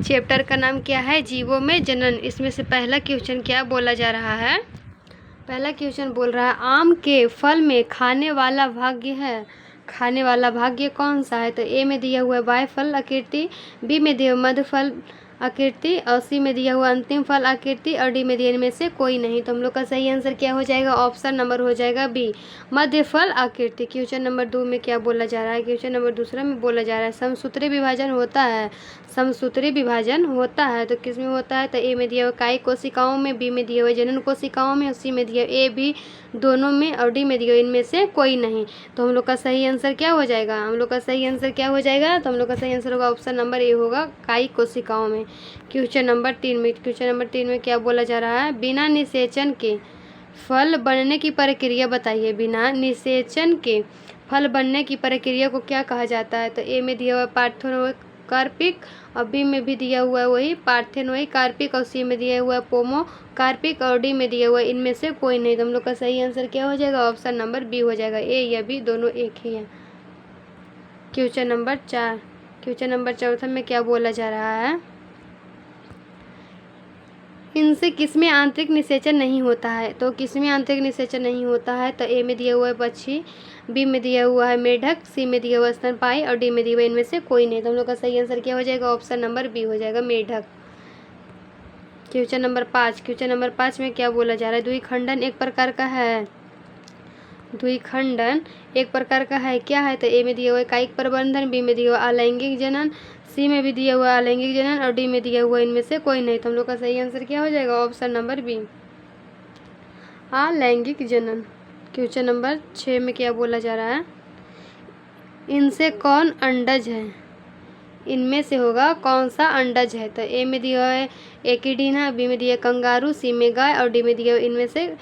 Chapter का नाम क्या है? जीवों में जनन। इसमें से पहला क्वेश्चन क्या बोला जा रहा है? पहला क्वेश्चन बोल रहा है आम के फल में खाने वाला भाग्य है। खाने वाला भाग्य कौन सा है? तो ए में दिया हुआ है बाह्य फल आकृति, बी में दिया हुआ मध्य फल आकृति और सी में दिया हुआ अंतिम फल आकृति और डी में दिया इनमें से कोई नहीं। तो हम लोग का सही आंसर क्या हो जाएगा? ऑप्शन नंबर हो जाएगा बी, मध्य फल आकृति। क्वेश्चन नंबर 2 में क्या बोला जा रहा है? क्वेश्चन नंबर दूसरा में बोला जा रहा है समसूत्री विभाजन होता है। समसूत्री विभाजन होता है तो किस में होता है? तो ए में दिया हुआ कायिक कोशिकाओं में, बी में दिया हुआ जनन कोशिकाओं में और सी में दिया ए बी दोनों में और डी में दिया इनमें से कोई नहीं। तो हम लोग का सही आंसर क्या हो जाएगा? हम लोग का सही आंसर क्या हो जाएगा? तो हम लोग का सही आंसर होगा ऑप्शन नंबर ए होगा कायिक कोशिकाओं में। क्वेश्चन नंबर 3 में क्या बोला जा रहा है? बिना निषेचन के फल बनने की प्रक्रिया बताइए। बिना निषेचन के फल बनने की प्रक्रिया को क्या कहा जाता है? तो ए में दिया हुआ है पार्थेनोइक कार्पिक और बी में भी दिया हुआ है वही पार्थेनोइक कार्पिक और सी में दिया हुआ है पोमो कार्पिक और डी में दिया हुआ है इनमें से कोई नहीं। तो हम लोग का सही आंसर क्या हो जाएगा? ऑप्शन नंबर बी हो जाएगा। ए या बी दोनों एक ही है। क्वेश्चन नंबर 4 चौथा में क्या बोला जा रहा है? इनसे किसमें आंतरिक निषेचन नहीं होता है? तो किसमें आंतरिक निषेचन नहीं होता है? तो ए में दिया हुआ है पक्षी, बी में दिया हुआ है मेढक, सी में दिया हुआ है स्तनपायी और डी में दिया हुआ इनमें से कोई नहीं। तो हम लोग का सही आंसर क्या हो जाएगा? ऑप्शन नंबर बी हो जाएगा मेढक। क्वेश्चन नंबर 5 में क्या बोला जा रहा है? द्विखंडन एक प्रकार का है। द्विखंडन एक प्रकार का है क्या है? तो ए में दिया हुआ है कायिक प्रबंधन, बी में दिया हुआ अलैंगिक जनन, सी में भी दिया हुआ अलैंगिक जनन और डी में दिया हुआ इनमें से कोई नहीं। तो हम लोग का सही आंसर क्या हो जाएगा? ऑप्शन नंबर बी अलैंगिक जनन। क्वेश्चन नंबर 6 में क्या बोला जा रहा है? इनसे कौन अंडज है? इनमें से होगा कौन सा अंडज है? तो ए में दिया है एकिडीना, बी में दिया कंगारू, सी में गाय और डी में दिया इनमें से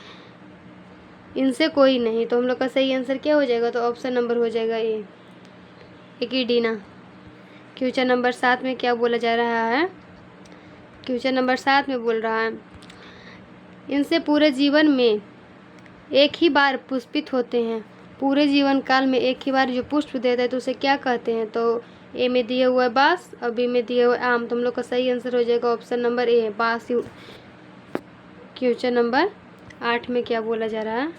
इनसे कोई नहीं। तो हम लोग का सही आंसर क्या हो जाएगा? तो ऑप्शन नंबर हो जाएगा ए एकिडीना। क्वेश्चन नंबर 7 में क्या बोला जा रहा है? क्वेश्चन नंबर 7 में बोल रहा है इनसे पूरे जीवन में एक ही बार पुष्पित होते हैं। पूरे जीवन काल में एक ही बार जो पुष्प देता है तो उसे क्या कहते हैं? तो ए में दिया हुआ है बांस और बी में दिया हुआ है आम। तो हम लोग का सही आंसर हो जाएगा ऑप्शन नंबर ए बांस। क्वेश्चन नंबर 8 में क्या बोला जा रहा है?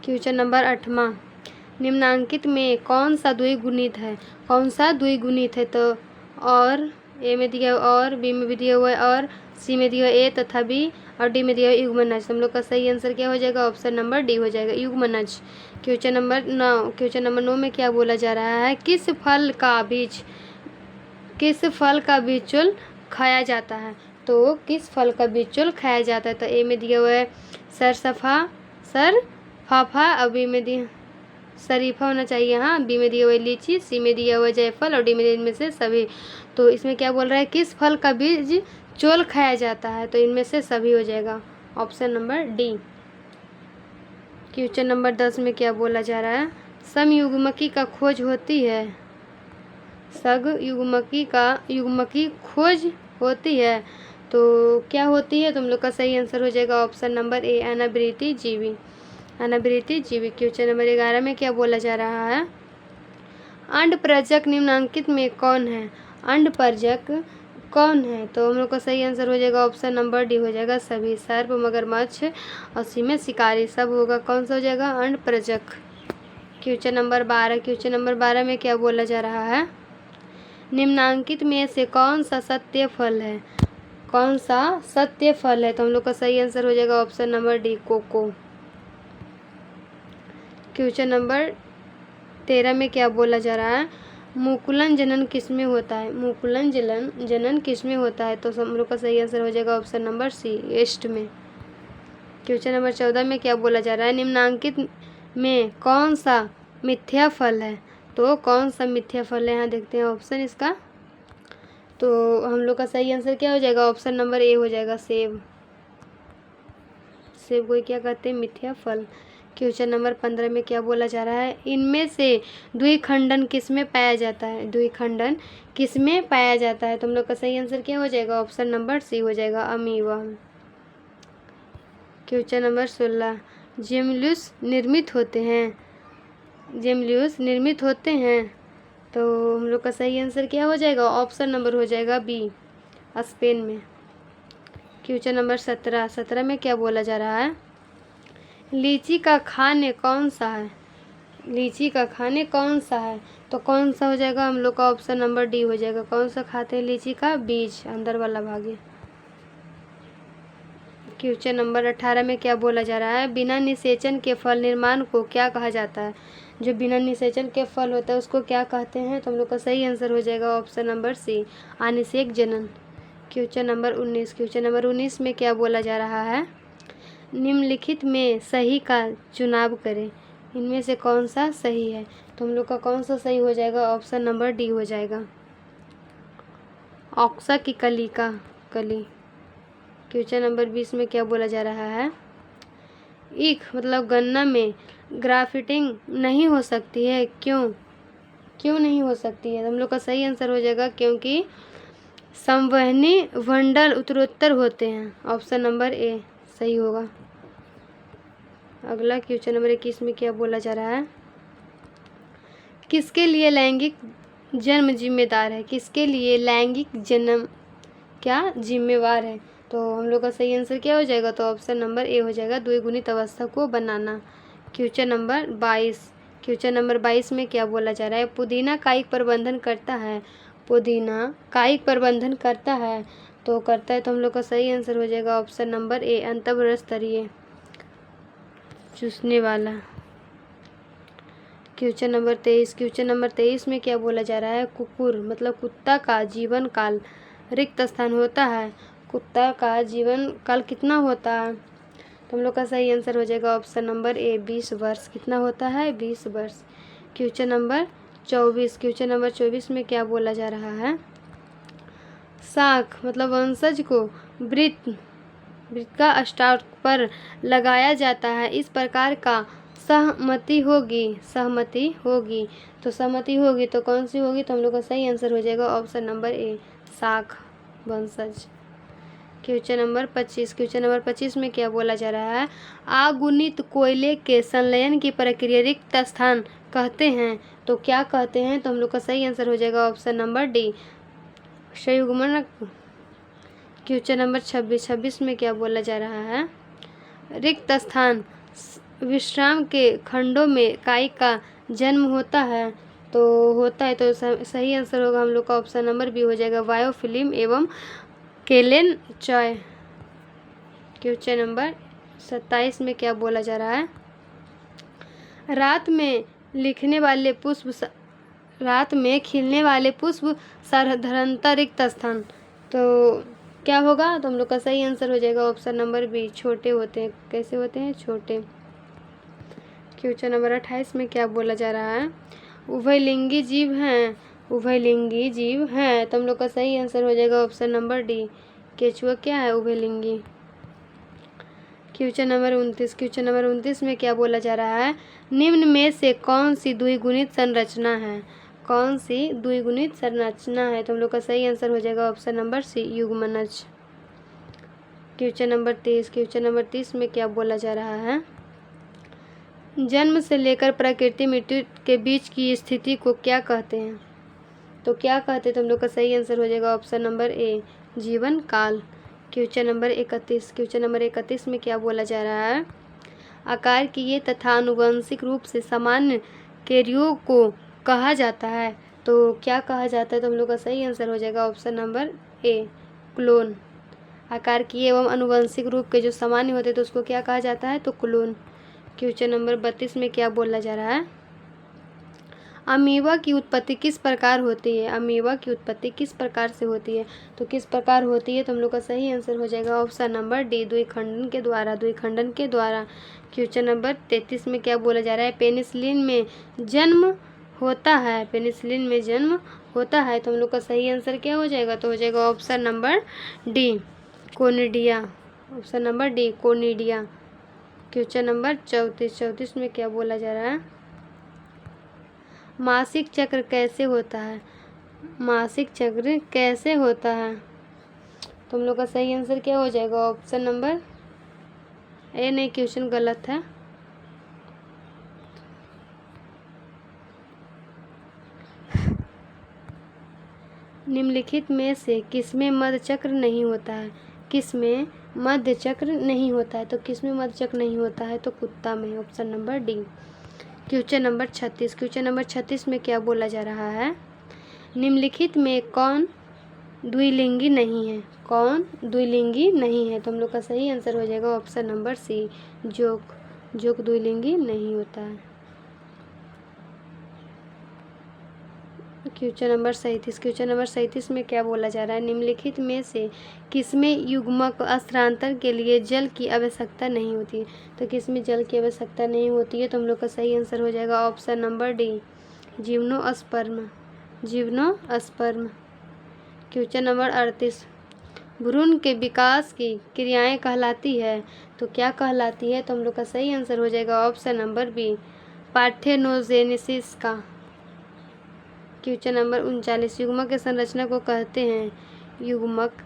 क्वेश्चन नंबर 8वां निम्नांकित में कौन सा द्विगुणित है? कौन सा द्विगुणित है? तो और ए में दिया और, बी में भी दिया हुआ है और, सी में दिया ए तथा बी और डी में दिया हुआ युग्मनज। हम लोग का सही आंसर क्या हो जाएगा? ऑप्शन नंबर डी हो जाएगा युग्मनज। क्वेश्चन नंबर 9 में क्या बोला जा रहा है? किस फल का बीजचोल खाया जाता है? तो किस फल का बीजचोल खाया जाता है? तो ए में दिया हुआ है सरफाफा और बी में दिया शरीफा होना चाहिए, हाँ, बी में दिया हुआ है लीची, सी में दिया हुआ है जायफल और डी में इनमें से सभी। तो इसमें क्या बोल रहा है? किस फल का बीज चोल खाया जाता है? तो इनमें से सभी हो जाएगा option number D. Question number 10 में क्या बोला जा रहा है? समयुग्मकी का खोज होती है। युग्मकी खोज होती है तो क्या होती है? तो हम लोग का सही आंसर हो जाएगा ऑप्शन नंबर ए अनावृति जीवी। क्वेश्चन नंबर 11 में क्या बोला जा रहा है? अंडप्रजक निम्नांकित में कौन है? अंडप्रजक कौन है? तो हम लोग का सही आंसर हो जाएगा ऑप्शन नंबर डी हो जाएगा सभी। सर्प, मगरमच्छ और सी में शिकारी सब होगा। कौन सा हो जाएगा? अंडप्रजक। क्वेश्चन नंबर 12 में क्या बोला जा रहा है? निम्नांकित में से कौन सा सत्य फल है? कौन सा सत्य फल है? तो हम लोग का सही आंसर हो जाएगा ऑप्शन नंबर डी कोको। क्वेश्चन नंबर 13 में क्या बोला जा रहा है? मुकुलन जनन किसमें होता है? मुकुलन जनन किसमें होता है? तो हम लोग का सही आंसर हो जाएगा ऑप्शन नंबर सी ईस्ट में। क्वेश्चन नंबर 14 में क्या बोला जा रहा है? निम्नांकित में कौन सा मिथ्या फल है? तो कौन सा मिथ्या फल है? यहाँ देखते हैं ऑप्शन इसका। तो हम लोग का सही आंसर क्या हो जाएगा? ऑप्शन नंबर ए हो जाएगा सेब। सेब को क्या कहते हैं? मिथ्या फल। क्वेश्चन नंबर 15 में क्या बोला जा रहा है? इनमें से द्विखंडन किसमें पाया जाता है? द्विखंडन किसमें पाया जाता है? तो हम लोग का सही आंसर क्या हो जाएगा? ऑप्शन नंबर सी हो जाएगा अमीबा। क्वेश्चन नंबर 16 जेमल्यूस निर्मित होते हैं। तो हम लोग का सही आंसर क्या हो जाएगा, ऑप्शन नंबर हो जाएगा बी, स्पेन में। क्वेश्चन नंबर 17 में क्या बोला जा रहा है, लीची का खाने कौन सा है, लीची का खाने कौन सा है, तो कौन सा हो जाएगा हम लोग का ऑप्शन नंबर डी हो जाएगा। कौन सा खाते हैं, लीची का बीज, अंदर वाला भाग है। क्वेश्चन नंबर 18 में क्या बोला जा रहा है, बिना निषेचन के फल निर्माण को क्या कहा जाता है, जो बिना निषेचन के फल होता है उसको क्या कहते हैं, तो हम लोग का सही आंसर हो जाएगा ऑप्शन नंबर सी, अनिषेक जनन। क्वेश्चन नंबर 19 में क्या बोला जा रहा है, निम्नलिखित में सही का चुनाव करें, इनमें से कौन सा सही है, तो हम लोग का कौन सा सही हो जाएगा, ऑप्शन नंबर डी हो जाएगा, ऑक्सा की कली का कली। क्वेश्चन नंबर 20 में क्या बोला जा रहा है, ईख मतलब गन्ना में ग्राफ्टिंग नहीं हो सकती है, क्यों नहीं हो सकती है, तो हम लोग का सही आंसर हो जाएगा क्योंकि संवहनी भंडार उत्तरोत्तर होते हैं, ऑप्शन नंबर ए सही होगा। अगला क्वेश्चन नंबर 21 में क्या बोला जा रहा है, किसके लिए लैंगिक जन्म जिम्मेदार है, किसके लिए लैंगिक जन्म क्या जिम्मेवार है, तो हम लोग का सही आंसर क्या हो जाएगा, तो ऑप्शन नंबर ए हो जाएगा, द्विगुणित अवस्था को बनाना। क्वेश्चन नंबर 22 में क्या बोला जा रहा है, पुदीना कायिक प्रबंधन करता है, पुदीना कायिक प्रबंधन करता है, तो करता है, तो हम लोग का सही आंसर हो जाएगा ऑप्शन नंबर ए, अंतःस्तरीय चूसने वाला। क्वेश्चन नंबर 23 में क्या बोला जा रहा है, कुकुर मतलब कुत्ता का जीवन काल रिक्त स्थान होता है, कुत्ता का जीवन काल कितना होता है, तो हम लोग का सही आंसर हो जाएगा ऑप्शन नंबर ए, 20 वर्ष। कितना होता है, 20 वर्ष। क्वेश्चन नंबर 24 में क्या बोला जा रहा है, शाख मतलब वंशज को वृत्त का स्टॉक पर लगाया जाता है, इस प्रकार का सहमति होगी, तो सहमति होगी तो कौन सी होगी, तो हम लोग का सही आंसर हो जाएगा ऑप्शन नंबर ए, शाख वंशज। क्वेश्चन नंबर 25 में क्या बोला जा रहा है, अगुणित कोयले के संलयन की प्रक्रिया रिक्त स्थान कहते हैं, तो क्या कहते हैं, तो हम लोग का सही आंसर हो जाएगा ऑप्शन नंबर डी, संयुग्मन। क्वेश्चन नंबर 26 में क्या बोला जा रहा है, रिक्त स्थान विश्राम के खंडों में कायिक का जन्म होता है, तो सही आंसर होगा हम लोग का ऑप्शन नंबर बी हो जाएगा, बायोफिल्म एवं केलेन चॉय। क्वेश्चन नंबर 27 में क्या बोला जा रहा है, रात में खिलने वाले पुष्प साधारणतः रिक्त स्थान, तो क्या होगा, तो हम लोग का सही आंसर हो जाएगा ऑप्शन नंबर बी, छोटे होते हैं। कैसे होते हैं, छोटे। क्वेश्चन नंबर 28 में क्या बोला जा रहा है, उभयलिंगी जीव हैं, तो हम लोग का सही आंसर हो जाएगा ऑप्शन नंबर डी, केचुआ क्या है, उभयलिंगी। क्वेश्चन नंबर 29 में क्या बोला जा रहा है, निम्न में से कौन सी द्विगुणित संरचना है, तो हम लोग का सही आंसर हो जाएगा ऑप्शन नंबर सी, युग्मनज। क्वेश्चन नंबर 30 में क्या बोला जा रहा है, जन्म से लेकर प्रकृति मृत्यु के बीच की स्थिति को क्या कहते हैं, तो क्या कहते हैं, तो हम लोग का सही आंसर हो जाएगा ऑप्शन नंबर ए, जीवन काल। क्वेश्चन नंबर 31 में क्या बोला जा रहा है, आकार की ये तथा आनुवंशिक रूप से सामान्य कैरियर को कहा जाता है, तो क्या कहा जाता है, तो हम लोग का सही आंसर हो जाएगा ऑप्शन नंबर ए, क्लोन। आकार की एवं आनुवंशिक रूप के जो सामान्य होते हैं तो उसको क्या कहा जाता है, तो क्लोन। क्वेश्चन नंबर 32 में क्या बोला जा रहा है, अमीबा की उत्पत्ति किस प्रकार होती है, से होती है, तो किस प्रकार होती है, तो हम लोग का सही आंसर हो जाएगा ऑप्शन नंबर डी, द्विखंडन के द्वारा। क्वेश्चन नंबर 33 में क्या बोला जा रहा है, पेनिसिलिन में जन्म होता है, तो हम लोग का सही आंसर क्या हो जाएगा, तो हो जाएगा option number D, conidia, question number 34 में क्या बोला जा रहा है, मासिक चक्र कैसे होता है, तो हम लोग का सही आंसर क्या हो जाएगा ऑप्शन नंबर ए, नहीं क्वेश्चन गलत है, निम्नलिखित में से किसमें मध्य चक्र नहीं होता है? किसमें मध्य चक्र नहीं होता है? तो किसमें मध्य चक्र नहीं होता है? तो कुत्ता में, option number D. Question number 36। Question number 36 में क्या बोला जा रहा है? निम्नलिखित में कौन द्विलिंगी नहीं है? कौन द्विलिंगी नहीं है? तो हम लोग का सही आंसर हो जाएगा ऑप्शन नंबर सी, जोक। जोक द्विलिंगी नहीं होता है। Question number 37। क्वेश्चन नंबर 37 में क्या बोला जा रहा है? निम्नलिखित में से किसमें युग्मक स्थानांतरण के लिए जल की आवश्यकता नहीं होती है? तो किसमें जल की आवश्यकता नहीं होती है? तो हम लोग का सही आंसर हो जाएगा option number D, gymnosperm. Gymnosperm. Question number 38। भ्रूण के विकास की क्रियाएं कहलाती है, तो क्या कहलाती है? तो हम लोग का सही आंसर हो जाएगा ऑप्शन नंबर बी, पार्थेनोजेनेसिस का। Question number 39। युग्मक के संरचना को कहते हैं, युग्मक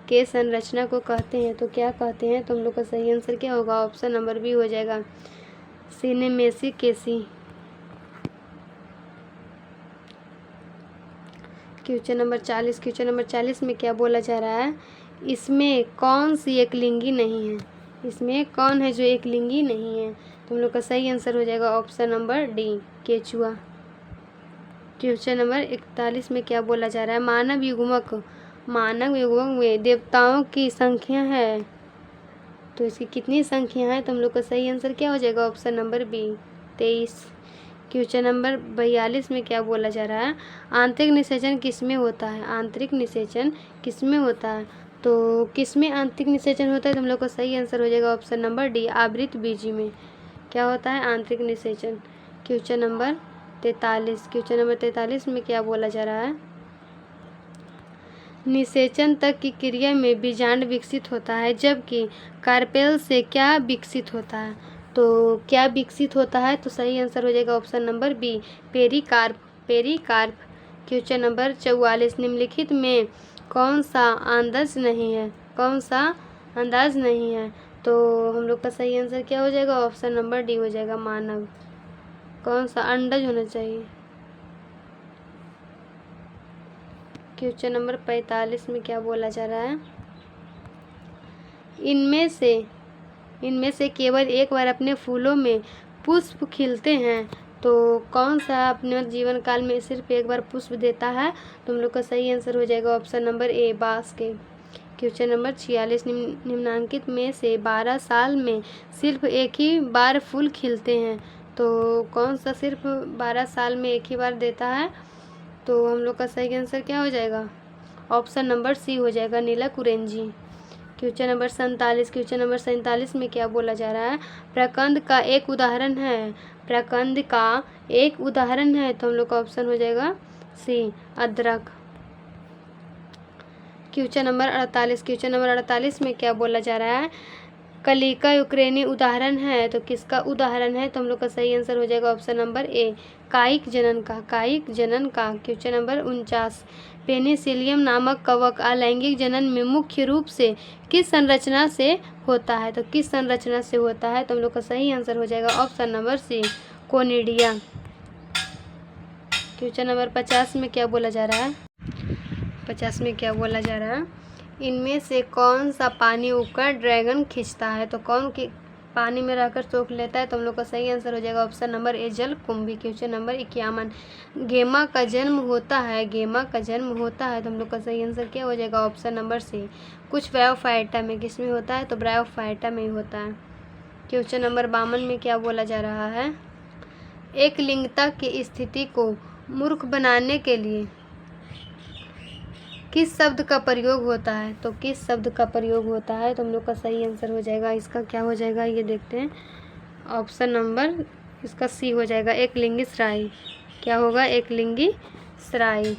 के संरचना को कहते हैं, तो क्या कहते हैं? तो हम लोग का सही आंसर क्या होगा? ऑप्शन नंबर बी हो जाएगा, सिनेमेसी केसी। Question number 40। क्वेश्चन नंबर 40 में क्या बोला जा रहा है? इसमें कौन सी एकलिंगी नहीं है? इसमें कौन है जो एकलिंगी नहीं है? तो हम लोग का सही आंसर हो जाएगा ऑप्शन नंबर डी, केचुआ। क्वेश्चन नंबर 41 में क्या बोला जा रहा है? मानव युग्मक में देवताओं की संख्या है, तो इसकी कितनी संख्या है? तो हम लोग का सही आंसर क्या हो जाएगा? Option number B, 23। Question number 42 में क्या बोला जा रहा है? आंतरिक निषेचन किसमें होता है? आंतरिक निषेचन किसमें होता है? तो किसमें आंतरिक निषेचन होता है? तो हम लोग का सही आंसर हो जाएगा ऑप्शन नंबर डी, आवृत बीजी में क्या होता है? आंतरिक निषेचन। Question number 43। क्वेश्चन नंबर 43 में क्या बोला जा रहा है? निषेचन तक की क्रिया में बीजांड विकसित होता है, जबकि कार्पेल से क्या विकसित होता है? तो क्या विकसित होता है? तो सही आंसर हो जाएगा option number B, pericarp. Pericarp. Question number 44। निम्नलिखित में कौन सा अंदाज नहीं है? कौन सा अंदाज नहीं है? तो हम लोग का सही आंसर क्या हो जाएगा? ऑप्शन नंबर डी हो जाएगा, मानव। कौन सा अंडज होना चाहिए? क्वेश्चन नंबर 45 में क्या बोला जा रहा है? इनमें से केवल एक बार अपने फूलों में पुष्प खिलते हैं, तो कौन सा अपने जीवन काल में सिर्फ एक बार पुष्प देता है? तो हम लोग का सही आंसर हो जाएगा ऑप्शन नंबर ए, बांस के। Question number 46। निम्नांकित में से 12 साल में सिर्फ एक ही बार फूल खिलते हैं, तो कौन सा सिर्फ 12 साल में एक ही बार देता है? तो हम लोग का सही आंसर क्या हो जाएगा? ऑप्शन नंबर सी हो जाएगा, नीला कुरेंजी। Question number 47। क्वेश्चन नंबर 47 में क्या बोला जा रहा है? प्रकंद का एक उदाहरण है, प्रकंद का एक उदाहरण है, तो हम लोग का ऑप्शन हो जाएगा सी, अदरक। Question number 48। क्वेश्चन नंबर 48 में क्या बोला जा रहा है? कलिका यूक्रेनी उदाहरण है, तो किसका उदाहरण है? तो हम लोग का सही आंसर हो जाएगा ऑप्शन नंबर ए, कायिक जनन का। कायिक जनन का। Question number 49। पेनिसिलियम नामक कवक अलैंगिक जनन में मुख्य रूप से किस संरचना से होता है? तो किस संरचना से होता है? तो हम लोग का सही आंसर हो जाएगा option number C, conidia. Question number 50 में क्या बोला जा रहा है? 50 में क्या बोला जा रहा है? इनमें से कौन सा पानी उबकर ड्रैगन खींचता है? तो कौन के पानी में रहकर सोख लेता है? तो हम लोग का सही आंसर हो जाएगा ऑप्शन नंबर ए, जलकुंभी। Question number 51। गेमा का जन्म होता है, गेमा का जन्म होता है, तो हम लोग का सही आंसर क्या हो जाएगा? ऑप्शन नंबर सी, कुछ ब्रायोफाइटा में। किसमें होता है? तो ब्रायोफाइटा में ही होता है। क्वेश्चन नंबर 52 में क्या बोला जा रहा है? एक लिंगता की स्थिति को मूर्ख बनाने के लिए किस शब्द का प्रयोग होता है? तो किस शब्द का प्रयोग होता है? तो हम लोग का सही आंसर हो जाएगा, इसका क्या हो जाएगा ये देखते हैं। ऑप्शन नंबर इसका सी हो जाएगा, एक लिंगी सराई। क्या होगा? एक लिंगी सराई।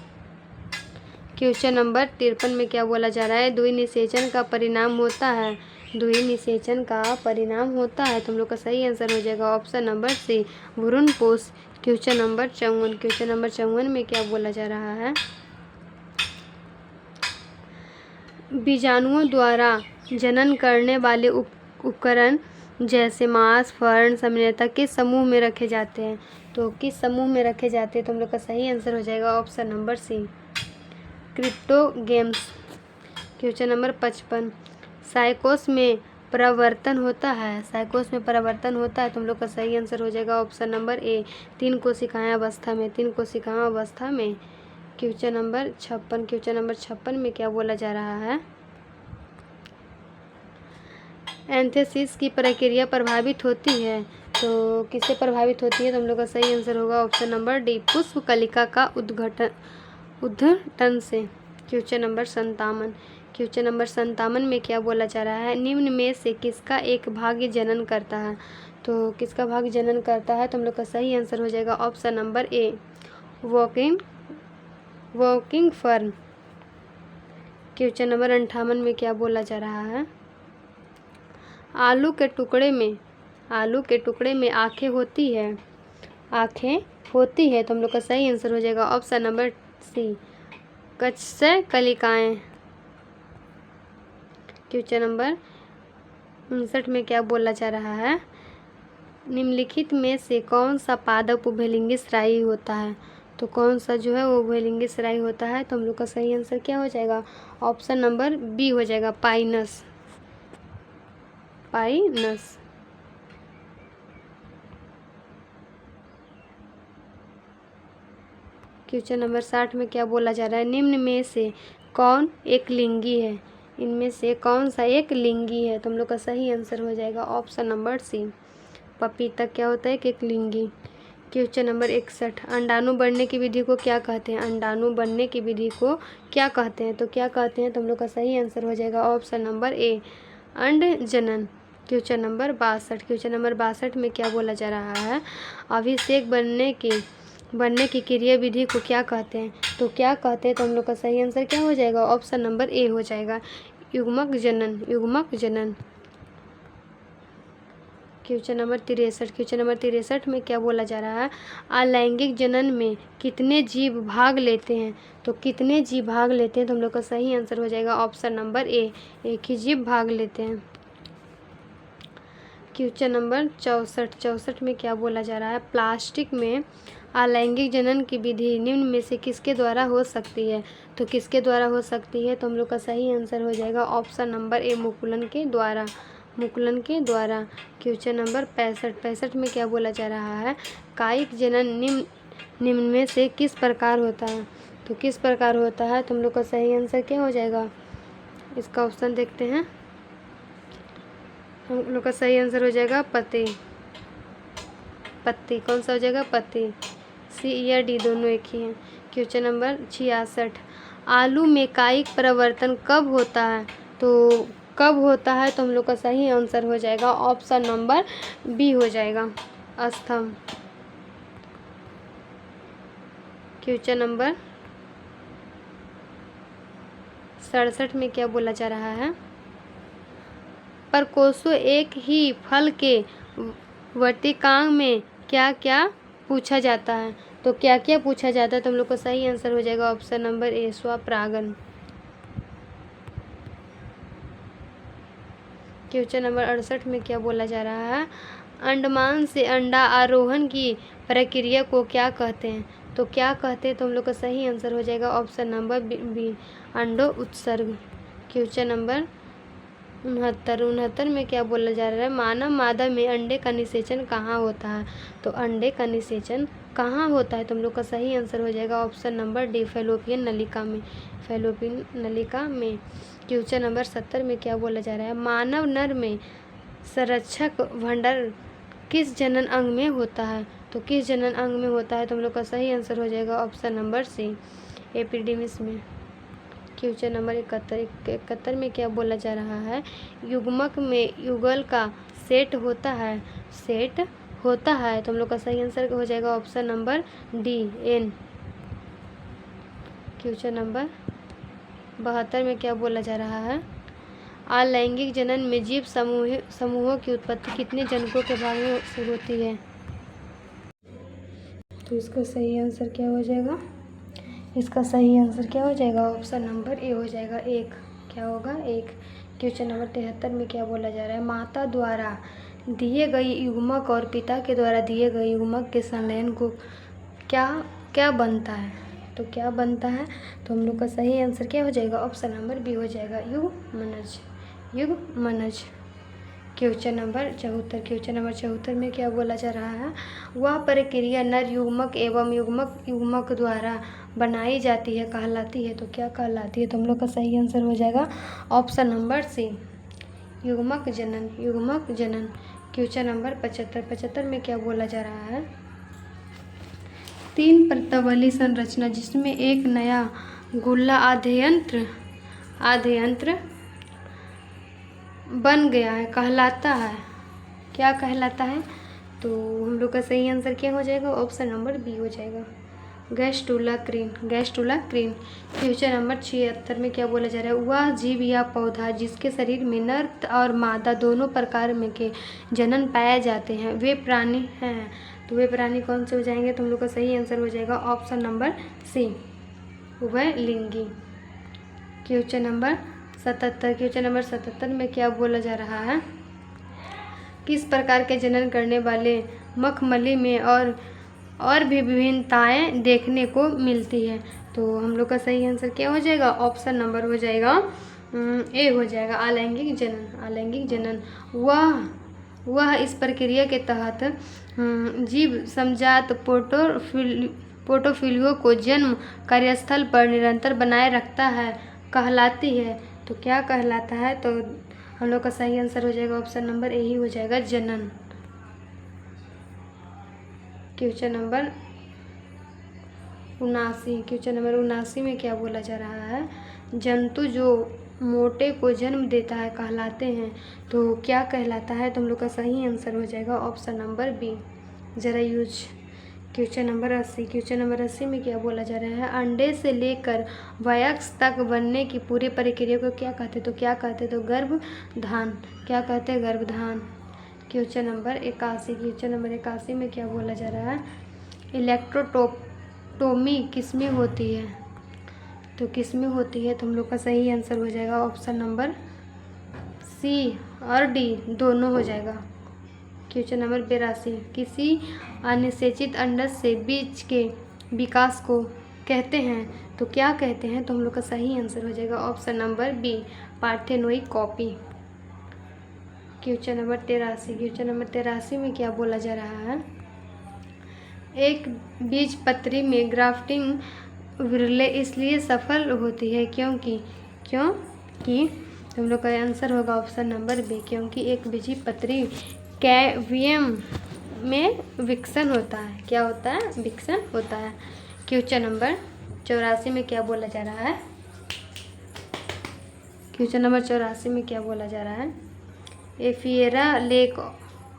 क्वेश्चन नंबर 53 में क्या बोला जा रहा है? द्विनिषेचन का परिणाम होता है, द्विनिषेचन का परिणाम होता है, तो हम लोग का सही आंसर हो जाएगा ऑप्शन नंबर सी, भ्रूणपोष। Question number 54। क्वेश्चन नंबर 54 में क्या बोला जा रहा है? बीजाणुओं द्वारा जनन करने वाले उपकरण जैसे मांस, फर्ण सामान्यतः किस समूह में रखे जाते हैं? तो किस समूह में रखे जाते हैं? तो हम लोग का सही आंसर हो जाएगा option number C, cryptogams. Question number 55, साइकोस में परावर्तन होता है। साइकोस में परावर्तन होता है तो हम लोग का सही आंसर हो जाएगा ऑप्शन नंबर ए, 3 कोशिकाएं अवस्था में। 3 कोशिकाएं अवस्था में। क्वेश्चन नंबर 56, क्वेश्चन नंबर 56 में क्या बोला जा रहा है? एंथेसिस की प्रक्रिया प्रभावित होती है तो किससे प्रभावित होती है? तो हम लोग का सही आंसर होगा ऑप्शन नंबर डी, पुष्प कलिका का उद्घटन से। क्वेश्चन नंबर 57, क्वेश्चन नंबर 57 में क्या बोला जा रहा है? निम्न में से किसका एक भाग्य जनन करता है? तो किसका भाग्य जनन करता है? तो हम लोग का सही आंसर हो जाएगा ऑप्शन नंबर ए, वॉकिंग फर्न। क्वेश्चन नंबर 58 में क्या बोला जा रहा है? आलू के टुकड़े में आँखें होती है। आँखें होती है तो हम लोग का सही आंसर हो जाएगा ऑप्शन नंबर सी, कच्चे कलिकाएं। क्वेश्चन नंबर 59 में क्या बोला जा रहा है? निम्नलिखित में से कौन सा पादप उभयलिंगी सराई होता है? तो कौन सा जो है वो उभयलिंगी सराई होता है? तो हम लोग का सही आंसर क्या हो जाएगा? ऑप्शन नंबर बी हो जाएगा, पाइनस। क्वेश्चन नंबर 60 में क्या बोला जा रहा है? निम्न में से कौन एक लिंगी है? इनमें से कौन सा एक लिंगी है? तो हम लोग का सही आंसर हो जाएगा ऑप्शन नंबर सी, पपीता क्या होता है? एक लिंगी। क्वेश्चन नंबर 61, अंडाणु बढ़ने की विधि को क्या कहते हैं? अंडाणु बढ़ने की विधि को क्या कहते हैं? तो क्या कहते हैं? तो हम लोग का सही आंसर हो जाएगा ऑप्शन नंबर ए, अंड जनन। क्वेश्चन नंबर 62, क्वेश्चन नंबर 62 में क्या बोला जा रहा है? अभिषेक बनने की क्रिया विधि को क्या कहते हैं? तो क्या कहते हैं? तो हम लोग का सही आंसर क्या हो जाएगा? ऑप्शन नंबर ए हो जाएगा, युग्मक जनन। क्वेश्चन नंबर 63, क्वेश्चन नंबर 63 में क्या बोला जा रहा है? अलैंगिक जनन में कितने जीव भाग लेते हैं? तो कितने जीव भाग लेते हैं? तो हम लोग का सही आंसर हो जाएगा ऑप्शन नंबर ए, एक ही जीव भाग लेते हैं। क्वेश्चन नंबर 64 में क्या बोला जा रहा है? प्लास्टिक में अलैंगिक जनन की विधि निम्न में से किसके द्वारा हो सकती है? तो किसके द्वारा हो सकती है? तो हम लोग का सही आंसर हो जाएगा ऑप्शन नंबर ए, मुकुलन के द्वारा। क्वेश्चन नंबर 65 में क्या बोला जा रहा है? कायिक जनन निम्न में से किस प्रकार होता है? तो किस प्रकार होता है? तो हम लोग का सही आंसर क्या हो जाएगा? इसका ऑप्शन देखते हैं। हम लोग का सही आंसर हो जाएगा पत्ती। कौन सा हो जाएगा? पत्ती। सी या डी दोनों एक ही हैं। क्वेश्चन नंबर 66, आलू में कायिक परिवर्तन कब होता है? तो कब होता है? तो हम लोग का सही आंसर हो जाएगा ऑप्शन नंबर बी हो जाएगा, अस्थम। क्वेश्चन नंबर 67 में क्या बोला जा रहा है? प्रकोष्ठों एक ही फल के वर्तिकांग में क्या क्या पूछा जाता है? तो क्या क्या पूछा जाता है? तो हम लोग का सही आंसर हो जाएगा ऑप्शन नंबर ए, स्वपरागन। क्वेश्चन नंबर 68 में क्या बोला जा रहा है? अंडमान से अंडा आरोहण की प्रक्रिया को क्या कहते हैं? तो क्या कहते हैं? तो हम लोग का सही आंसर हो जाएगा ऑप्शन नंबर बी, अंडो उत्सर्ग। क्वेश्चन नंबर 69 में क्या बोला जा रहा है? मानव मादा में अंडे का निषेचन कहाँ होता है? तो अंडे का निषेचन कहाँ होता है? तो हम लोग का सही आंसर हो जाएगा ऑप्शन नंबर डी, फैलोपियन नलिका में। क्वेश्चन नंबर 70 में क्या बोला जा रहा है? मानव नर में संरक्षक भंडार किस जनन अंग में होता है? तो किस जनन अंग में होता है? तो हम लोग का सही आंसर हो जाएगा ऑप्शन नंबर सी, एपिडिमिस में। क्वेश्चन नंबर 71 में क्या बोला जा रहा है? युग्मक में युगल का सेट होता है। तो हम लोग का सही आंसर हो जाएगा option number D, N. Question number 72 में क्या बोला जा रहा है? अलैंगिक जनन में जीव समूहों की उत्पत्ति कितने जनकों के भाग में से होती है? तो इसका सही आंसर क्या हो जाएगा? इसका सही आंसर क्या हो जाएगा? ऑप्शन नंबर ए हो जाएगा, एक। क्या होगा? एक। क्वेश्चन नंबर 73 में क्या बोला जा रहा है? माता द्वारा दिए गए युग्मक और पिता के द्वारा दिए गए युग्मक के संलयन को क्या बनता है? तो क्या बनता है? तो हम लोग का सही आंसर क्या हो जाएगा? ऑप्शन नंबर बी हो जाएगा, युग्मनज। युग्मनज। Question number 74। क्वेश्चन नंबर 74 में क्या बोला जा रहा है? वह प्रक्रिया नर युग्मक एवं युग्मक द्वारा बनाई जाती है कहलाती है। तो क्या कहलाती है? तो हम लोग का सही आंसर हो जाएगा ऑप्शन नंबर सी, युग्मक जनन। युग्मक जनन। Question number 75। 75 में क्या बोला जा रहा है? 3 परत वाली संरचना जिसमें एक नया गोला आद्ययंत्र बन गया है कहलाता है। क्या कहलाता है? तो हम लोग का सही आंसर क्या हो जाएगा? ऑप्शन नंबर बी हो जाएगा, गैस्ट्रुलाक्रीन। गैस्ट्रुलाक्रीन। क्वेश्चन नंबर 76 में क्या बोला जा रहा है? वह जीव या पौधा जिसके शरीर में नर और मादा दोनों प्रकार में के जनन पाए जाते हैं वे प्राणी हैं। तो वे प्राणी कौन से हो जाएंगे? तो हम लोग का सही आंसर हो जाएगा ऑप्शन नंबर सी, उभयलिंगी। Question number 77। क्वेश्चन नंबर 77 में क्या बोला जा रहा है? किस प्रकार के जनन करने वाले मखमली में और भी विभिन्नताएं देखने को मिलती है? तो हम लोग का सही आंसर क्या हो जाएगा? ऑप्शन नंबर हो जाएगा ए हो जाएगा, अलैंगिक जनन। अलैंगिक जनन। वह इस प्रक्रिया के तहत जीव समजात पोर्टोफिलियो को जन्म कार्यस्थल पर निरंतर बनाए रखता है कहलाती है। तो क्या कहलाता है? तो हम लोग का सही आंसर हो जाएगा ऑप्शन नंबर ए ही हो जाएगा, जनन। Question number 79। क्वेश्चन नंबर 79 में क्या बोला जा रहा है? जंतु जो मोटे को जन्म देता है कहलाते हैं। तो क्या कहलाता है? तो हम लोग का सही आंसर हो जाएगा ऑप्शन नंबर बी, जरायुज। Question number 80। क्वेश्चन नंबर 80 में क्या बोला जा रहा है? अंडे से लेकर वयस्क तक बनने की पूरी प्रक्रिया को क्या कहते? तो क्या कहते? तो गर्भधान। क्या कहते हैं? गर्भधान। Question number 81। क्वेश्चन नंबर 81 में क्या बोला जा रहा है? इलेक्ट्रोटोमी किसमें होती है? तो किसमें होती है? तो हम लोग का सही आंसर हो जाएगा ऑप्शन नंबर सी और डी दोनों हो जाएगा। Question number 82। किसी अनिषेचित अंडज से बीज के विकास को कहते हैं। तो क्या कहते हैं? तो हम लोग का सही आंसर हो जाएगा option number B, parthenocarpy. Question number 83। Question number 83 में क्या बोला जा रहा है? एक बीजपत्री में ग्राफ्टिंग विरले इसलिए सफल होती है क्योंकि हम लोग का आंसर होगा ऑप्शन नंबर बी, क्योंकि एक बीजपत्री कैवियम में विकसन होता है। क्या होता है? विकसन होता है। क्वेश्चन नंबर 84 में क्या बोला जा रहा है? क्वेश्चन नंबर 84 में क्या बोला जा रहा है? एफिएरा लेक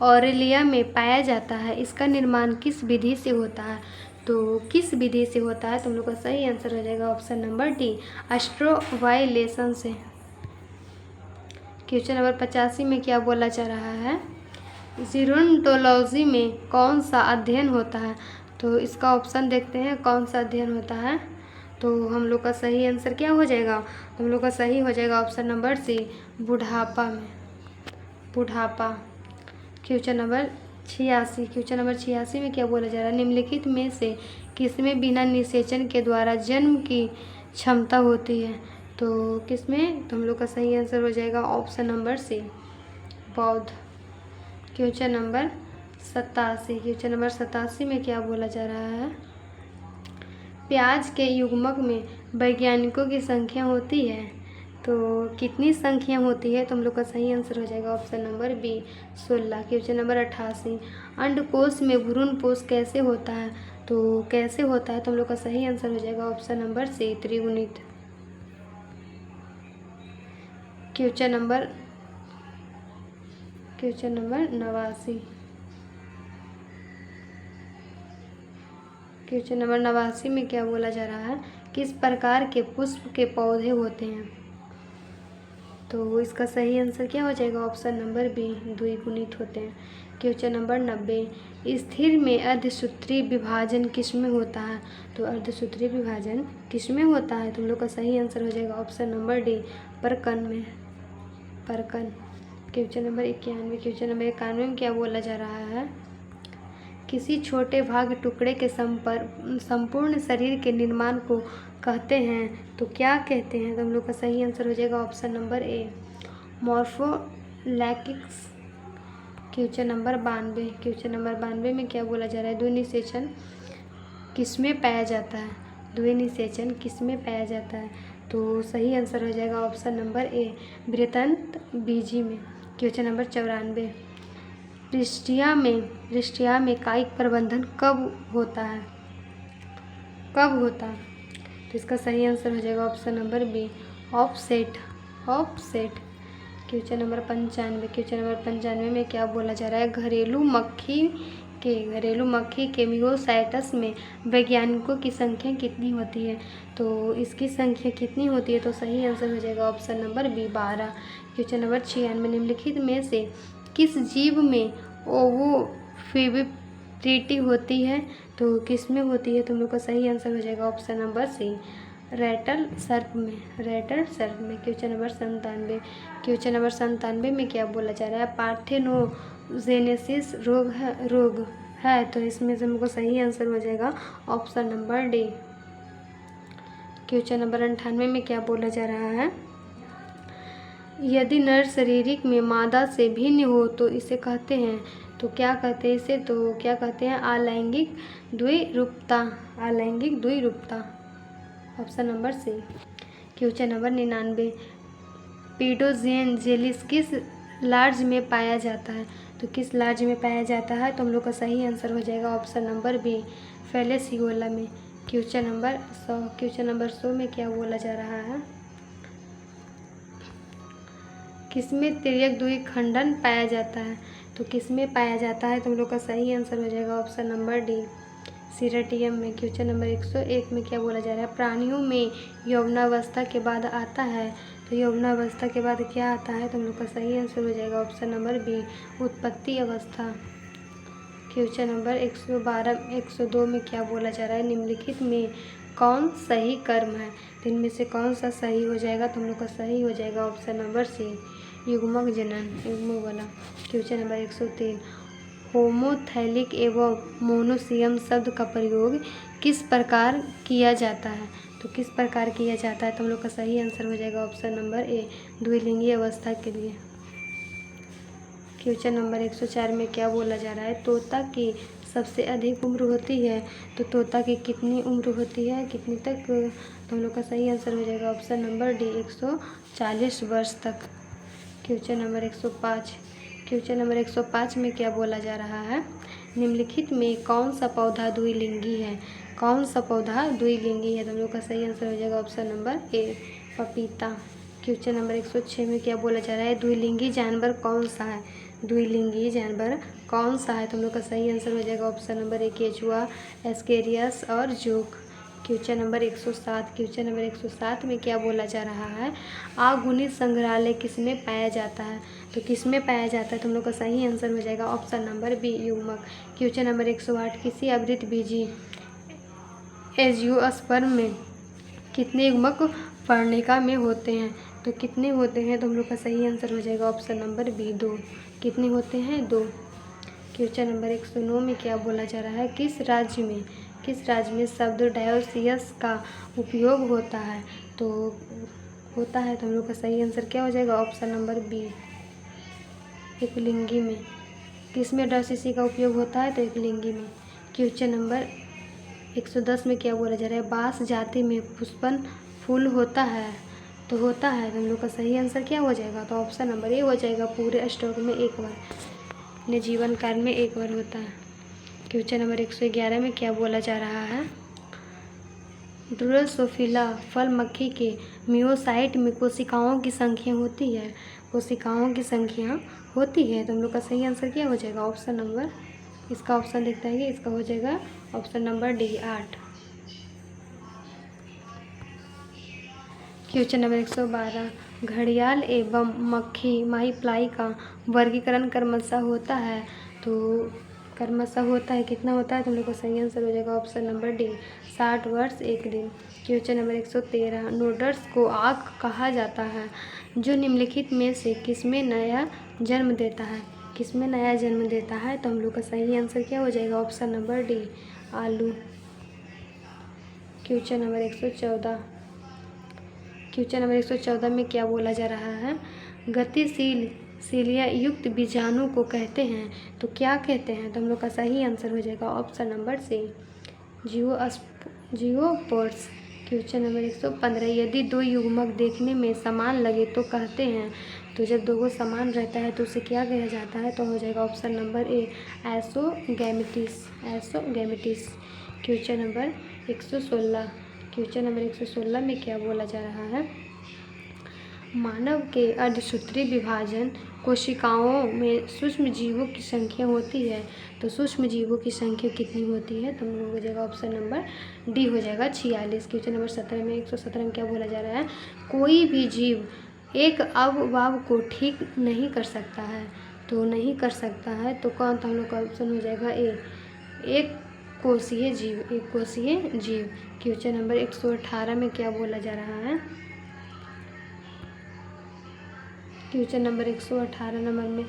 ऑरेलिया में पाया जाता है, इसका निर्माण किस विधि से होता है? तो किस विधि से होता है? तो हम लोग का सही आंसर हो जाएगा ऑप्शन नंबर डी, एस्ट्रोवाइलेशन से। क्वेश्चन नंबर 85 में क्या बोला जा रहा है? जीरोंटोलॉजी में कौन सा अध्ययन होता है? तो इसका ऑप्शन देखते हैं कौन सा अध्ययन होता है। तो हम लोग का सही आंसर क्या हो जाएगा? हम लोग का सही हो जाएगा ऑप्शन नंबर सी, बुढ़ापा में। बुढ़ापा। Question number 86। क्वेश्चन नंबर 86 में क्या बोला जा रहा है? निम्नलिखित में से किसमें बिना निषेचन के द्वारा जन्म की क्षमता होती है? तो किसमें? तो हम लोग का सही आंसर हो जाएगा ऑप्शन नंबर सी, बौद्ध। Question number 87। क्वेश्चन नंबर 87 में क्या बोला जा रहा है? प्याज के युग्मक में वैज्ञानिकों की संख्या होती है, तो कितनी संख्या होती है? तो हम लोग का सही आंसर हो जाएगा option number B, 16। Question number 88। अंडकोश में भ्रूणपोष कैसे होता है? तो कैसे होता है? तो हम लोग का सही आंसर हो जाएगा ऑप्शन नंबर सी, त्रिगुणित। Question number 89। क्वेश्चन नंबर 89 में क्या बोला जा रहा है? किस प्रकार के पुष्प के पौधे होते हैं? तो इसका सही आंसर क्या हो जाएगा? ऑप्शन नंबर बी, द्विगुणित होते हैं। Question number 90। स्थिर में अर्धसूत्री विभाजन किसमें होता है? तो अर्धसूत्री विभाजन किसमें होता है? तो हम लोग का सही आंसर हो जाएगा ऑप्शन नंबर डी, परकन में। परकन। Question number 91। क्वेश्चन नंबर 91 में क्या बोला जा रहा है? किसी छोटे भाग टुकड़े के संपूर्ण शरीर के निर्माण को कहते हैं तो क्या कहते हैं? तो हम लोग का सही आंसर हो जाएगा option number A, morphallaxis. Question number 92। Question number 92 में क्या बोला जा रहा है? द्विनिषेचन किसमें पाया जाता है? द्विनिषेचन किसमें पाया जाता है? तो सही आंसर हो जाएगा ऑप्शन नंबर ए, वृत्तांत बीजी में। Question number 94। पृष्ठीय में कायिक प्रबंधन कब होता है? कब होता है? तो इसका सही आंसर हो जाएगा option number B, offset. Question number 95। Question number 95 में क्या बोला जा रहा है? घरेलू मक्खी के मियोसाइट्स में वैज्ञानिकों की संख्या कितनी होती है? तो इसकी संख्या कितनी होती है? तो सही आंसर हो जाएगा option number B, 12। Question number 96। निम्नलिखित में से किस जीव में ओवोविविपिटी होती है? तो किस में होती है? तो हम लोग का सही आंसर हो जाएगा ऑप्शन नंबर सी, रैटल सर्प में। Question number 97। क्वेश्चन नंबर 97 में क्या बोला जा रहा है? पार्थेनोजेनेसिस रोग है तो इसमें से हमको सही आंसर हो जाएगा option number D. Question number 98 में क्या बोला जा रहा है? यदि नर शारीरिक में मादा से भिन्न हो तो इसे कहते हैं, तो क्या कहते हैं इसे? तो क्या कहते हैं? अलैंगिक द्विरूपता। Option number C. Question number 99। Paedogenesis किस लार्ज में पाया जाता है? तो किस लार्ज में पाया जाता है? तो हम लोग का सही आंसर हो जाएगा ऑप्शन नंबर बी, फेलेसियोला में। क्वेश्चन नंबर 100 में क्या बोला जा रहा है? किसमें तिर्यक द्विखंडन पाया जाता है? तो किसमें पाया जाता है? तो हम लोग का सही आंसर हो जाएगा ऑप्शन नंबर डी, सीरेटियम में। क्वेश्चन नंबर 101 में क्या बोला जा रहा है? प्राणियों में यौवनावस्था के बाद आता है, तो यौवनावस्था के बाद क्या आता है? तो हम लोग का सही आंसर हो जाएगा ऑप्शन नंबर बी, उत्पत्ति अवस्था। क्वेश्चन नंबर 102 में क्या बोला जा रहा है? निम्नलिखित में कौन सही कर्म है? तो इनमें से कौन सा सही हो जाएगा? तो हम लोग का सही हो जाएगा ऑप्शन नंबर सी, युग्मक जनन वाला। Question number 103। होमोथैलिक एवं मोनोसियम शब्द का प्रयोग किस प्रकार किया जाता है? तो किस प्रकार किया जाता है? तो हम लोग का सही आंसर हो जाएगा ऑप्शन नंबर ए, द्विलिंगी अवस्था के लिए। क्वेश्चन नंबर 104 में क्या बोला जा रहा है? तोता की सबसे अधिक उम्र होती है, तो तोता की कितनी उम्र होती है, कितनी तक? तो हम लोग का सही आंसर हो जाएगा ऑप्शन नंबर डी, 140 वर्ष तक। Question number 105। क्वेश्चन नंबर 105 में क्या बोला जा रहा है? निम्नलिखित में कौन सा पौधा द्विलिंगी है? कौन सा पौधा द्विलिंगी है? तो हम लोग का सही आंसर हो जाएगा ऑप्शन नंबर ए, पपीता। क्वेश्चन नंबर 106 में क्या बोला जा रहा है? द्विलिंगी जानवर कौन सा है? द्विलिंगी जानवर कौन सा है? तो हम लोग का सही आंसर हो जाएगा ऑप्शन नंबर ए, केचुआ, एस्केरियस और joke. Question number 107। Question number 107 में क्या बोला जा रहा है? आगुनित संग्रहालय किसमें पाया जाता है? तो किसमें पाया जाता है? तो हम लोग का सही आंसर हो जाएगा ऑप्शन नंबर बी, युग्मक। Question number 108। किसी आवृतबीजी एंजियोस्पर्म में कितने युग्मक पर्णिका में होते हैं? तो कितने होते हैं? तो हम लोग का सही आंसर हो जाएगा ऑप्शन नंबर बी, 2। कितने होते हैं? 2। क्वेश्चन नंबर 109 में क्या बोला जा रहा है? किस राज्य में शब्द डायोसियस का उपयोग होता है? तो होता है, तो हम लोग का सही आंसर क्या हो जाएगा? ऑप्शन नंबर बी, एकलिंगी में। किस में डायोसिस का उपयोग होता है? तो एकलिंगी में। क्वेश्चन नंबर 110 में क्या बोला जा रहा है? बांस जाति में पुष्पन फूल होता है, तो होता है, तो हम लोग का सही आंसर क्या हो जाएगा? तो ऑप्शन नंबर ए हो जाएगा, पूरे स्टॉक में एक बार, अपने जीवन काल में एक बार होता है। क्वेश्चन नंबर 111 में क्या बोला जा रहा है? ड्रोसोफिला फल मक्खी के मियोसाइट में कोशिकाओं की संख्या होती है, तो हम लोग का सही आंसर क्या हो जाएगा? ऑप्शन नंबर, इसका ऑप्शन दिखता है कि इसका हो जाएगा option number D, 8। Question number 112। घड़ियाल एवं मक्खी माईफ्लाई का वर्गीकरण क्रमशः होता है, तो क्रमशः होता है, कितना होता है? तो हम लोग का सही आंसर हो जाएगा ऑप्शन नंबर डी, 60 वर्ष 1 दिन। Question number 113। नोडर्स को आँख कहा जाता है जो निम्नलिखित में से किसमें नया जन्म देता है? किस में नया जन्म देता है? तो हम लोग का सही आंसर क्या हो जाएगा? ऑप्शन नंबर डी, आलू। Question number 114। क्वेश्चन नंबर 114 में क्या बोला जा रहा है? गतिशील सीलिया युक्त बीजाणु को कहते हैं, तो क्या कहते हैं? तो हम लोग का सही आंसर हो जाएगा ऑप्शन नंबर सी, जियोपोर्स। Question number 115। यदि दो युग्मक देखने में समान लगे तो कहते हैं, तो जब दो समान रहता है तो उसे क्या कहा जाता है? तो हो जाएगा ऑप्शन नंबर ए, एसोगैमेटिस। एसोगैमेटिस। Question number 116। क्वेश्चन नंबर 116 में क्या बोला जा रहा है? मानव के अर्धसूत्री विभाजन कोशिकाओं में सूक्ष्म जीवों की संख्या होती है, तो सूक्ष्म जीवों की संख्या कितनी होती है? तो हम लोग हो जाएगा ऑप्शन नंबर डी हो जाएगा 46। क्वेश्चन नंबर 17 में 117 में क्या बोला जा रहा है? कोई भी जीव एक अवयव को ठीक नहीं कर सकता है, तो नहीं कर सकता है तो कौन? तो हम लोग का ऑप्शन हो जाएगा ए, एक कोशीय जीव। एक कोशीय जीव। क्वेश्चन नंबर 118 में क्या बोला जा रहा है? क्वेश्चन नंबर 118 नंबर में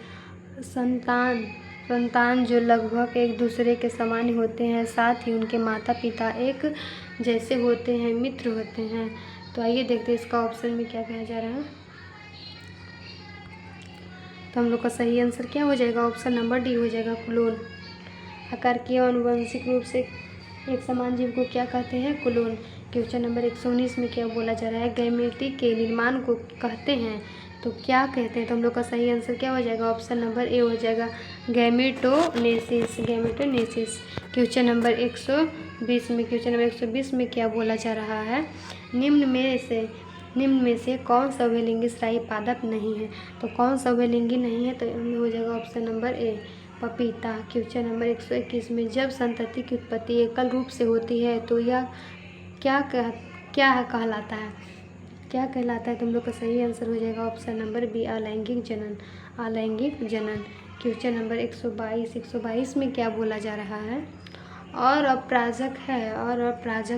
संतान जो लगभग एक दूसरे के समान होते हैं, साथ ही उनके माता पिता एक जैसे होते हैं, मित्र होते हैं। तो आइए देखते हैं इसका ऑप्शन में क्या कहा जा रहा है। तो हम लोग का सही आंसर क्या हो जाएगा? ऑप्शन नंबर डी हो जाएगा, क्लोन। आकार के आनुवंशिक रूप से एक समान जीव को क्या कहते हैं? क्लोन। क्वेश्चन नंबर 119 में क्या बोला जा रहा है? गैमेटी के निर्माण को कहते हैं, तो क्या कहते हैं? तो हम लोग का सही आंसर क्या हो जाएगा? ऑप्शन नंबर ए हो जाएगा, गैमेटोनेसिस। गैमेटोनेसिस। क्वेश्चन नंबर 120 में क्या बोला जा रहा है? निम्न में से कौन सा उभयलिंगी स्थायी पादप नहीं है? तो कौन सा उभयलिंगी नहीं है? तो हो जाएगा ऑप्शन नंबर ए, पपीता। क्वेश्चन नंबर 121 में जब संतति की उत्पत्ति एकल रूप से होती है तो यह क्या कहलाता है? क्या कहलाता है? तो हम लोग का सही आंसर हो जाएगा ऑप्शन नंबर बी, अलैंगिक जनन। अलैंगिक जनन। क्वेश्चन नंबर 122 में क्या बोला जा रहा है? और अपराजक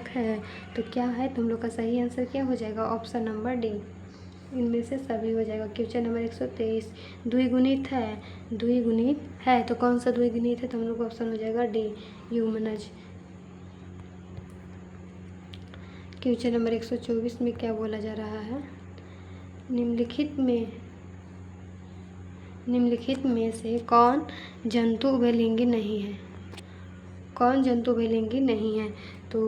है तो क्या है? तो हम लोग का सही आंसर क्या हो जाएगा? ऑप्शन नंबर डी, इनमें से सभी हो जाएगा। क्वेश्चन नंबर 123, द्विगुणित है तो कौन सा द्विगुणित है? तो हम लोग का ऑप्शन हो जाएगा डी, ह्यूमनज। क्वेश्चन नंबर 124 में क्या बोला जा रहा है? निम्नलिखित में से कौन जंतु उभयलिंगी नहीं है? कौन जंतु उभयलिंगी नहीं है? तो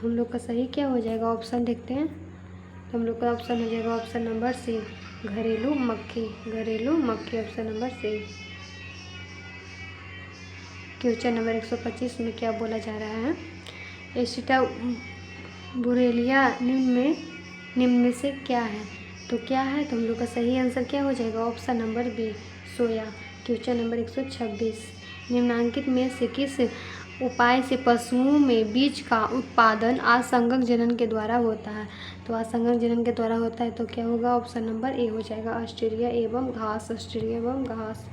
हम लोग का सही क्या हो जाएगा? ऑप्शन देखते हैं। तो हम लोग का ऑप्शन हो जाएगा ऑप्शन नंबर सी, घरेलू मक्खी। घरेलू मक्खी, option number C. Question number 125 में क्या बोला जा रहा है? एसिटा बुरेलिया निम्न में से क्या है? तो क्या है? तो हम लोग का सही आंसर क्या हो जाएगा? ऑप्शन नंबर बी, सोया। क्वेश्चन नंबर 126, निम्नांकित में से किस उपाय से पशुओं में बीज का उत्पादन असंगत जनन के द्वारा होता है? तो असंगत जनन के द्वारा होता है तो क्या होगा? ऑप्शन नंबर ए हो जाएगा, ऑस्ट्रेलिया एवं घास। ऑस्ट्रेलिया एवं घास।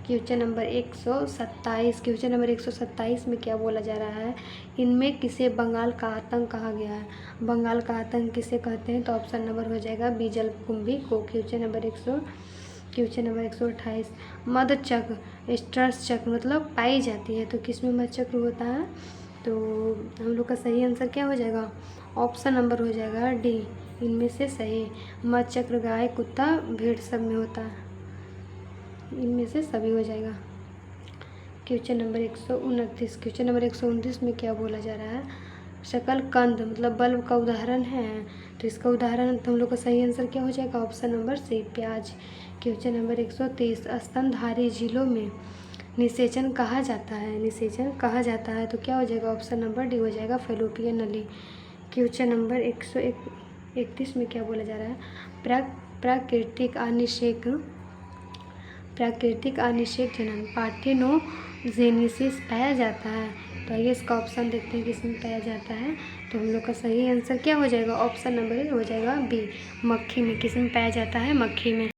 Question number 127। क्वेश्चन नंबर 127 में क्या बोला जा रहा है? इनमें किसे बंगाल का आतंक कहा गया है? बंगाल का आतंक किसे कहते हैं? तो ऑप्शन नंबर हो जाएगा बी, जलकुंभी को। क्वेश्चन नंबर 128, मध चक्र स्ट्रस चक्र मतलब पाई जाती है, तो किस में मध चक्र होता है? तो हम लोग का सही आंसर क्या हो जाएगा? ऑप्शन नंबर हो जाएगा डी, इनमें से सही। मध चक्र गाय, कुत्ता, भेड़ सब में होता है, इनमें से सभी हो जाएगा। Question number 129। क्वेश्चन नंबर 129 में क्या बोला जा रहा है? शकलकंद मतलब बल्ब का उदाहरण है, तो इसका उदाहरण तो हम लोग का सही आंसर क्या हो जाएगा? ऑप्शन नंबर सी, प्याज। क्वेश्चन नंबर 130, स्तनधारी झीलों में निषेचन कहा जाता है। निषेचन कहा जाता है तो क्या हो जाएगा? ऑप्शन नंबर डी हो जाएगा, फैलोपियन नली। क्वेश्चन नंबर 131 में क्या बोला जा रहा है? प्राकृतिक अनिषेक जनन पार्थेनोजेनेसिस पाया जाता है, तो आइए इसका ऑप्शन देखते हैं किसमें पाया जाता है। तो हम लोग का सही आंसर क्या हो जाएगा? ऑप्शन नंबर ए हो जाएगा बी, मक्खी में। किस में पाया जाता है? मक्खी में।